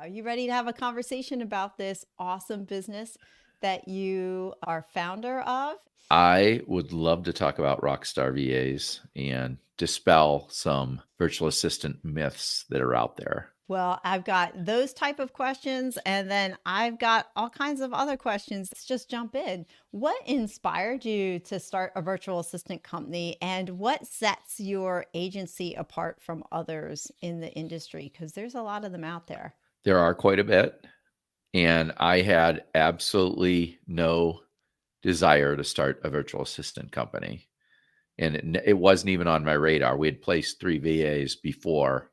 Are you ready to have a conversation about this awesome business that you are founder of? I would love to talk about Rockstar VAs and dispel some virtual assistant myths that are out there. Well, I've got those type of questions, and then I've got all kinds of other questions. Let's just jump in. What inspired you to start a virtual assistant company, and what sets your agency apart from others in the industry? Because there's a lot of them out there. There are quite a bit, and I had absolutely no desire to start a virtual assistant company. And it wasn't even on my radar. We had placed 3 VAs before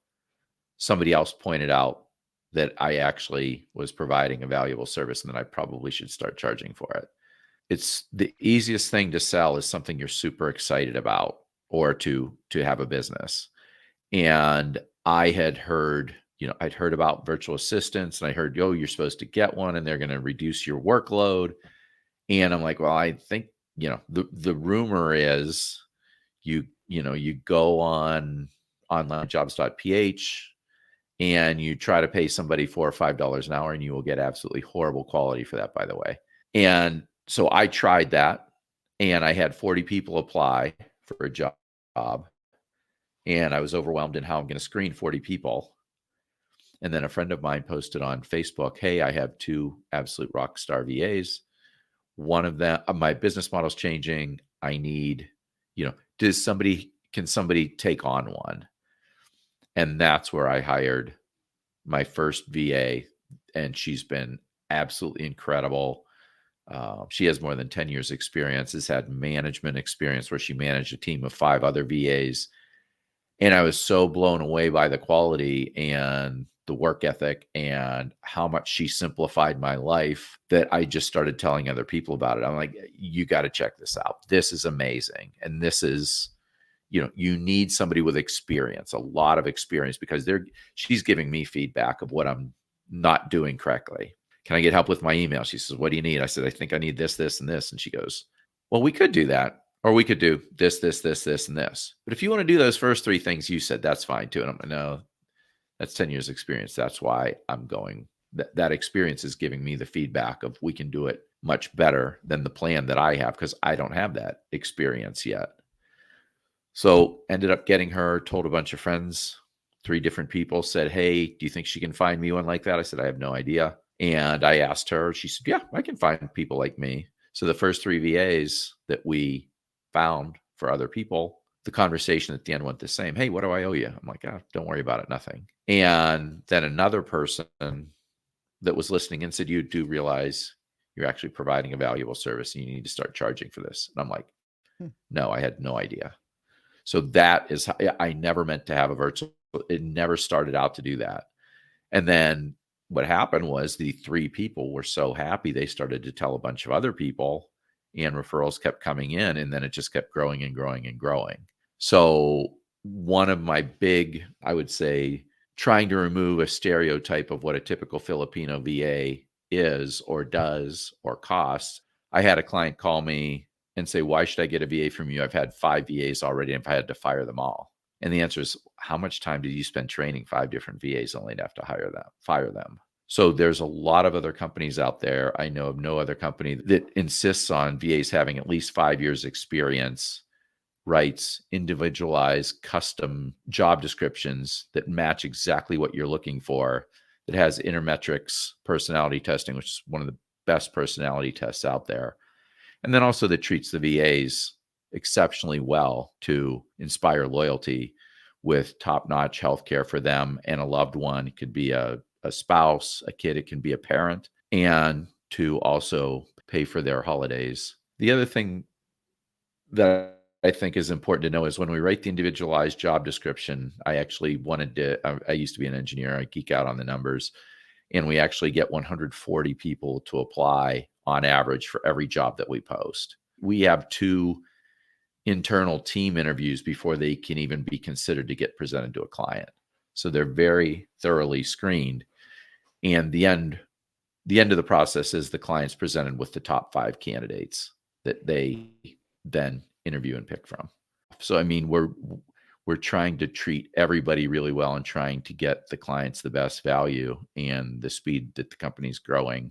somebody else pointed out that I actually was providing a valuable service and that I probably should start charging for it. It's the easiest thing to sell is something you're super excited about or to have a business. And I had heard, I'd heard about virtual assistants and I heard, oh, you're supposed to get one and they're going to reduce your workload. And I'm like, well, I think, the rumor is you go on onlinejobs.ph and you try to pay somebody $4 or $5 an hour and you will get absolutely horrible quality for that, by the way. And so I tried that and I had 40 people apply for a job and I was overwhelmed in how I'm going to screen 40 people. And then a friend of mine posted on Facebook, hey, I have 2 absolute rock star VAs. One of them, my business model's changing. I need, can somebody take on one? And that's where I hired my first VA, and she's been absolutely incredible. She has more than 10 years experience, has had management experience where she managed a team of 5 other VAs. And I was so blown away by the quality and the work ethic and how much she simplified my life that I just started telling other people about it. I'm like, you got to check this out. This is amazing. And this is, you need somebody with experience, a lot of experience, because she's giving me feedback of what I'm not doing correctly. Can I get help with my email? She says, what do you need? I said, I think I need this, this, and this. And she goes, well, we could do that. Or we could do this, this, this, this, and this. But if you want to do those first 3 things you said, that's fine too. And I'm like, no, that's 10 years experience. That's why I'm going. That experience is giving me the feedback of we can do it much better than the plan that I have because I don't have that experience yet. So ended up getting her, told a bunch of friends, 3 different people said, hey, do you think she can find me one like that? I said, I have no idea. And I asked her, she said, yeah, I can find people like me. So the first 3 VAs that we found for other people, the conversation at the end went the same. Hey, what do I owe you? I'm like, don't worry about it. Nothing. And then another person that was listening in said, you do realize you're actually providing a valuable service and you need to start charging for this. And I'm like, no, I had no idea. So that is, I never meant to have a virtual, it never started out to do that. And then what happened was the 3 people were so happy, they started to tell a bunch of other people and referrals kept coming in. And then it just kept growing and growing and growing. So one of my big, I would say, trying to remove a stereotype of what a typical Filipino VA is or does or costs. I had a client call me and say, why should I get a VA from you? I've had 5 VAs already. And if I had to fire them all. And the answer is, how much time did you spend training 5 different VAs only to have to fire them? So there's a lot of other companies out there. I know of no other company that insists on VAs having at least 5 years experience, writes individualized custom job descriptions that match exactly what you're looking for, that has Intermetrics personality testing, which is one of the best personality tests out there. And then also that treats the VAs exceptionally well to inspire loyalty with top-notch healthcare for them and a loved one. It could be a spouse, a kid, it can be a parent, and to also pay for their holidays. The other thing that I think is important to know is when we write the individualized job description, I actually I used to be an engineer, I geek out on the numbers, and we actually get 140 people to apply on average for every job that we post. We have 2 internal team interviews before they can even be considered to get presented to a client. So they're very thoroughly screened. And the end of the process is the client's presented with the top 5 candidates that they then interview and pick from. So, I mean, we're trying to treat everybody really well and trying to get the clients the best value, and the speed that the company's growing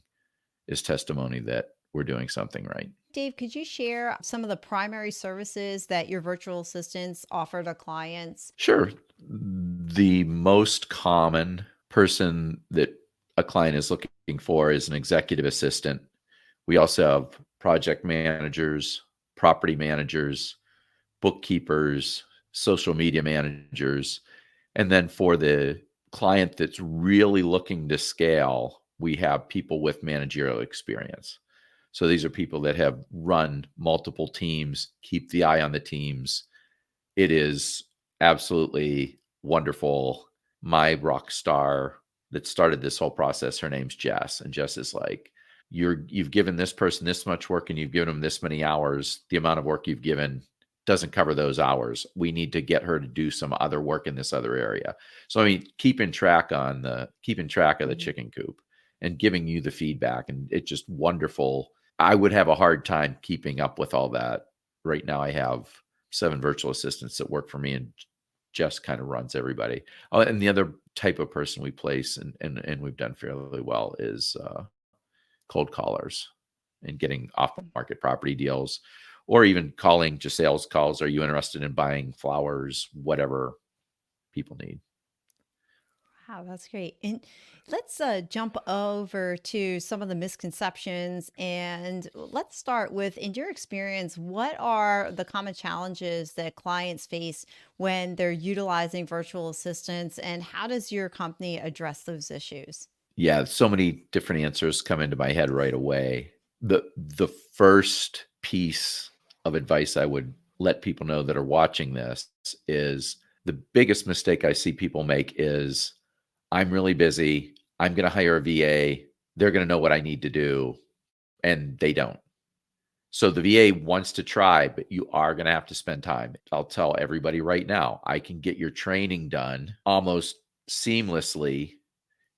is testimony that we're doing something right. Dave, could you share some of the primary services that your virtual assistants offer to clients? Sure. The most common person that a client is looking for is an executive assistant. We also have project managers, property managers, bookkeepers, social media managers. And then for the client that's really looking to scale, we have people with managerial experience. So these are people that have run multiple teams, keep the eye on the teams. It is absolutely wonderful. My rock star that started this whole process, her name's Jess, and Jess is like, you've given this person this much work and you've given them this many hours. The amount of work you've given doesn't cover those hours. We need to get her to do some other work in this other area. So I mean, keeping track of the Mhm. chicken coop and giving you the feedback, and it's just wonderful. I would have a hard time keeping up with all that. Right now I have 7 virtual assistants that work for me, and Jess kind of runs everybody. Oh, and the other type of person we place and we've done fairly well is cold callers and getting off market property deals, or even calling just sales calls. Are you interested in buying flowers? Whatever people need. Wow, that's great. And let's jump over to some of the misconceptions. And let's start with, in your experience, what are the common challenges that clients face when they're utilizing virtual assistants, and how does your company address those issues? Yeah, so many different answers come into my head right away. The first piece of advice I would let people know that are watching this is the biggest mistake I see people make is, I'm really busy. I'm going to hire a VA. They're going to know what I need to do, and they don't. So the VA wants to try, but you are going to have to spend time. I'll tell everybody right now, I can get your training done almost seamlessly.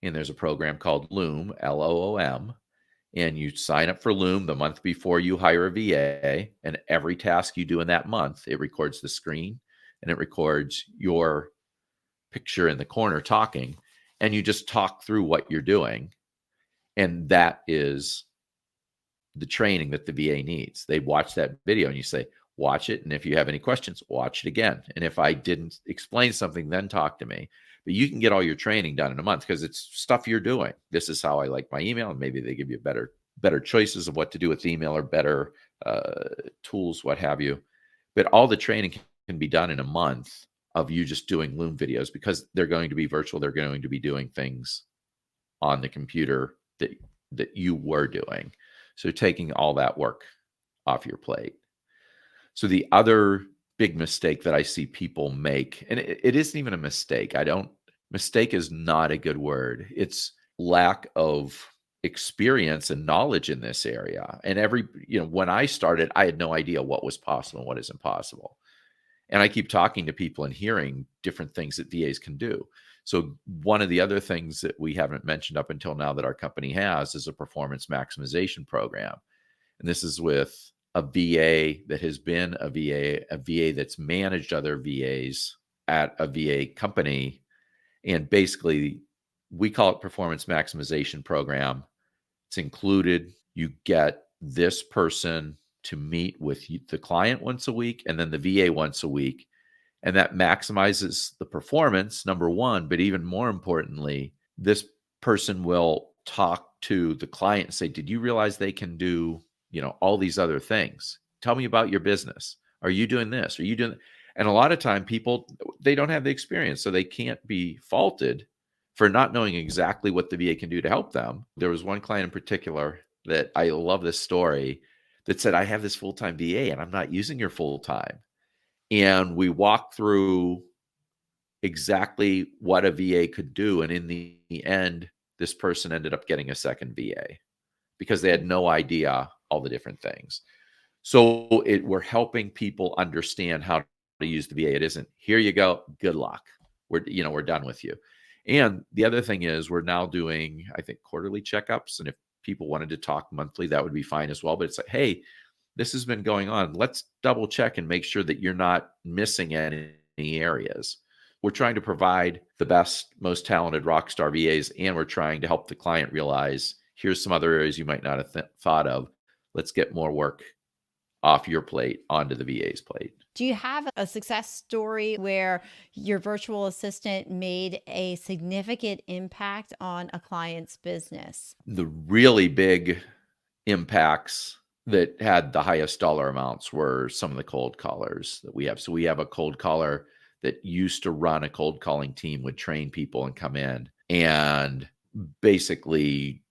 And there's a program called Loom, Loom, and you sign up for Loom the month before you hire a VA, and every task you do in that month, it records the screen and it records your picture in the corner talking, and you just talk through what you're doing. And that is the training that the VA needs. They watch that video and you say, watch it. And if you have any questions, watch it again. And if I didn't explain something, then talk to me. But you can get all your training done in a month because it's stuff you're doing. This is how I like my email. And maybe they give you better choices of what to do with email, or better tools, what have you. But all the training can be done in a month of you just doing Loom videos, because they're going to be virtual. They're going to be doing things on the computer that you were doing. So taking all that work off your plate. So the other big mistake that I see people make, and it isn't even a mistake. Mistake is not a good word. It's lack of experience and knowledge in this area. And when I started, I had no idea what was possible and what isn't possible. And I keep talking to people and hearing different things that VAs can do. So one of the other things that we haven't mentioned up until now that our company has is a performance maximization program. And this is with a VA that has been a VA that's managed other VAs at a VA company. And basically, we call it performance maximization program. It's included. You get this person to meet with the client once a week and then the VA once a week. And that maximizes the performance, number one. But even more importantly, this person will talk to the client and say, did you realize they can do, all these other things? Tell me about your business. Are you doing this? Are you doing? And a lot of time people, they don't have the experience, so they can't be faulted for not knowing exactly what the VA can do to help them. There was one client in particular that I love this story that said, I have this full-time VA and I'm not using your full-time. And we walked through exactly what a VA could do. And in the end, this person ended up getting a second VA because they had no idea all the different things. So we're helping people understand how to use the VA. It isn't, here you go, good luck. We're done with you. And the other thing is, we're now doing, I think, quarterly checkups. And if people wanted to talk monthly, that would be fine as well. But it's like, hey, this has been going on. Let's double check and make sure that you're not missing anything areas. We're trying to provide the best, most talented Rockstar VAs, and we're trying to help the client realize here's some other areas you might not have thought of. Let's get more work off your plate onto the VA's plate. Do you have a success story where your virtual assistant made a significant impact on a client's business? The really big impacts that had the highest dollar amounts were some of the cold callers that we have. So we have a cold caller that used to run a cold calling team, would train people and come in, and basically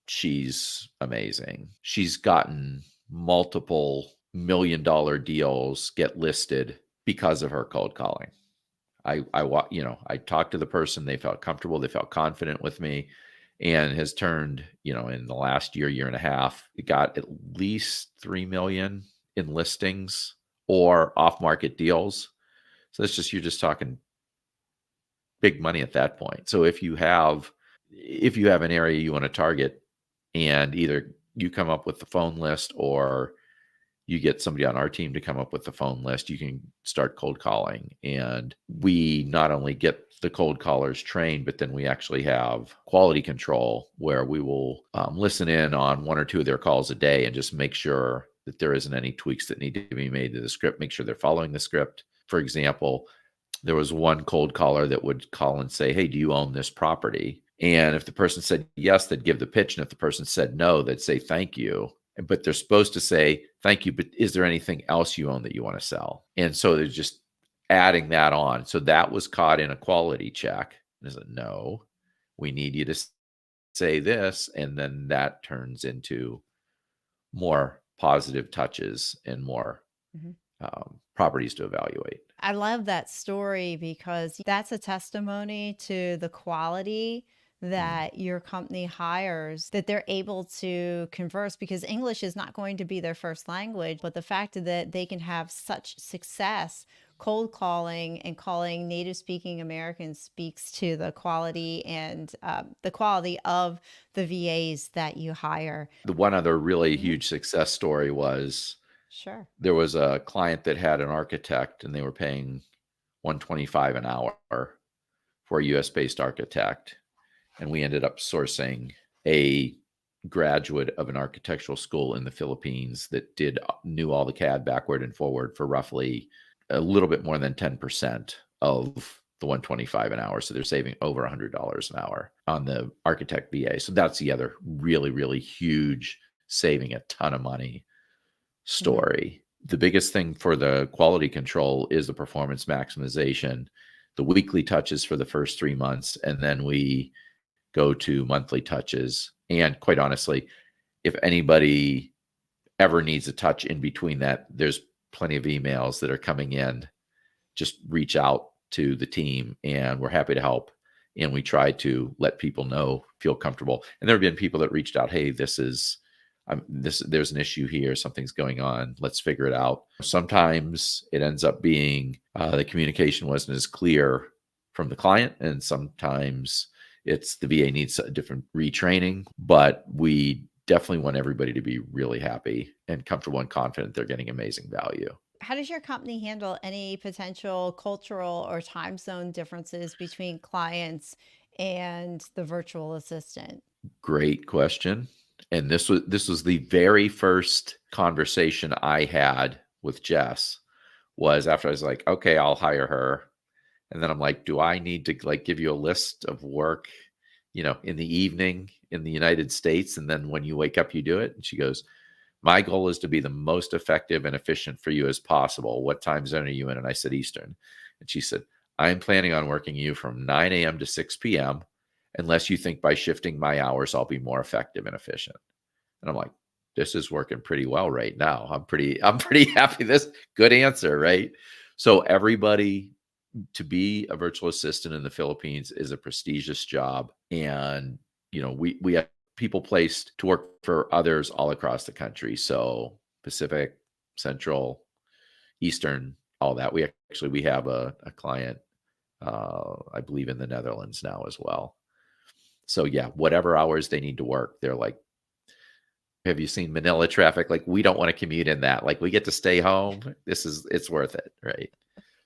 she's amazing. She's gotten multiple $1 million deals get listed because of her cold calling. I talked to the person, they felt comfortable, they felt confident with me, and has turned, in the last year and a half, it got at least 3 million in listings or off-market deals. So you're just talking big money at that point. So if you have an area you want to target, and either you come up with the phone list or you get somebody on our team to come up with the phone list, you can start cold calling. And we not only get the cold callers trained, but then we actually have quality control where we will listen in on 1 or 2 of their calls a day and just make sure that there isn't any tweaks that need to be made to the script, make sure they're following the script. For example, there was one cold caller that would call and say, "Hey, do you own this property?" And if the person said yes, they'd give the pitch. And if the person said no, they'd say thank you. But they're supposed to say thank you, but is there anything else you own that you want to sell? And so they're just adding that on. So that was caught in a quality check. And I said, no, we need you to say this. And then that turns into more positive touches and more properties to evaluate. I love that story because that's a testimony to the quality that your company hires, that they're able to converse, because English is not going to be their first language, but the fact that they can have such success cold calling and calling native speaking Americans speaks to the quality and the quality of the VAs that you hire. The one other really huge success story was, Sure. there was a client that had an architect and they were paying $125 an hour for a US-based architect. And we ended up sourcing a graduate of an architectural school in the Philippines that knew all the CAD backward and forward for roughly a little bit more than 10% of the $125 an hour. So they're saving over $100 an hour on the architect VA. So that's the other really, really huge, saving a ton of money story. The biggest thing for the quality control is the performance maximization, the weekly touches for the first 3 months, and then we go to monthly touches. And quite honestly, if anybody ever needs a touch in between that, there's plenty of emails that are coming in. Just reach out to the team and we're happy to help. And we try to let people know, feel comfortable. And there have been people that reached out, "Hey, there's an issue here, something's going on, let's figure it out." Sometimes it ends up being the communication wasn't as clear from the client, and sometimes it's the VA needs a different retraining, but we definitely want everybody to be really happy and comfortable and confident they're getting amazing value. How does your company handle any potential cultural or time zone differences between clients and the virtual assistant? Great question. And this was the very first conversation I had with Jess, was after I was like, okay, I'll hire her. And then I'm like, do I need to give you a list of work, in the evening in the United States? And then when you wake up, you do it. And she goes, my goal is to be the most effective and efficient for you as possible. What time zone are you in? And I said, Eastern. And she said, I'm planning on working you from 9 a.m. to 6 p.m. unless you think by shifting my hours, I'll be more effective and efficient. And I'm like, this is working pretty well right now. I'm pretty happy. This good answer, right? So everybody, to be a virtual assistant in the Philippines is a prestigious job. And, we have people placed to work for others all across the country. So Pacific, Central, Eastern, all that. We have a client, I believe in the Netherlands now as well. So yeah, whatever hours they need to work, they're like, have you seen Manila traffic? We don't want to commute in that. We get to stay home. It's worth it, right?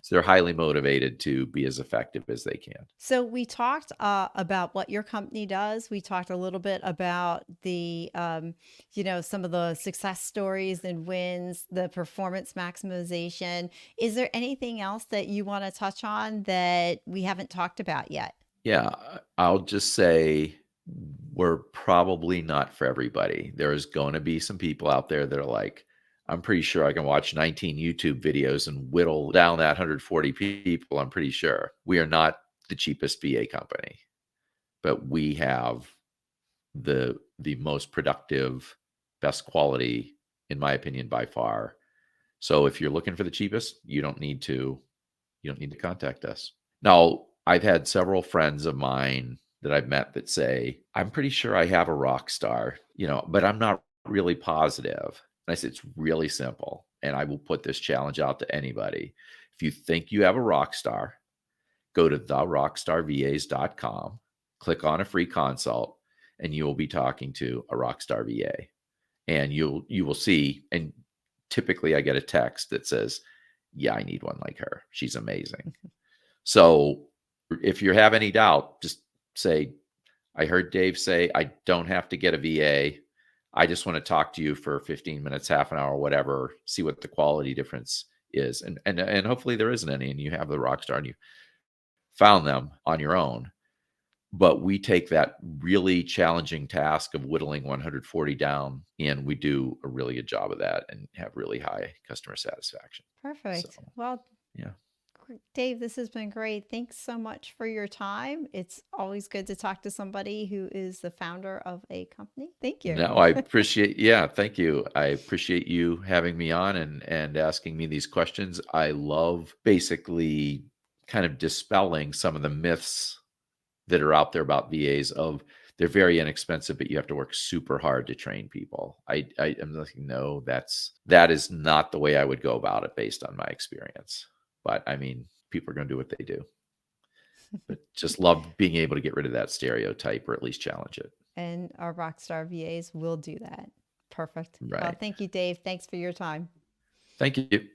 So they're highly motivated to be as effective as they can. So we talked about what your company does. We talked a little bit about the, some of the success stories and wins, the performance maximization. Is there anything else that you want to touch on that we haven't talked about yet? Yeah, I'll just say we're probably not for everybody. There's going to be some people out there that are like, I'm pretty sure I can watch 19 YouTube videos and whittle down that 140 people. I'm pretty sure we are not the cheapest VA company, but we have the most productive, best quality, in my opinion, by far. So if you're looking for the cheapest, you don't need to contact us. Now, I've had several friends of mine that I've met that say, I'm pretty sure I have a Rockstar, but I'm not really positive. And I said, it's really simple. And I will put this challenge out to anybody. If you think you have a Rockstar, go to therockstarvas.com, click on a free consult, and you will be talking to a Rockstar VA. And you will see, and typically I get a text that says, yeah, I need one like her. She's amazing. So if you have any doubt, just say, I heard Dave say I don't have to get a VA. I just want to talk to you for 15 minutes, half an hour, whatever, see what the quality difference is. And hopefully there isn't any, and you have the Rockstar and you found them on your own. But we take that really challenging task of whittling 140 down, and we do a really good job of that and have really high customer satisfaction. So, Perfect. Well, yeah. Dave, this has been great. Thanks so much for your time. It's always good to talk to somebody who is the founder of a company. Thank you. No, I appreciate, yeah, thank you. I appreciate you having me on and asking me these questions. I love basically kind of dispelling some of the myths that are out there about VAs of they're very inexpensive, but you have to work super hard to train people. I am like, no, that is not the way I would go about it based on my experience. But I mean, people are going to do what they do. But just love being able to get rid of that stereotype or at least challenge it. And our Rockstar VAs will do that. Perfect. Well, Right. thank you, Dave. Thanks for your time. Thank you.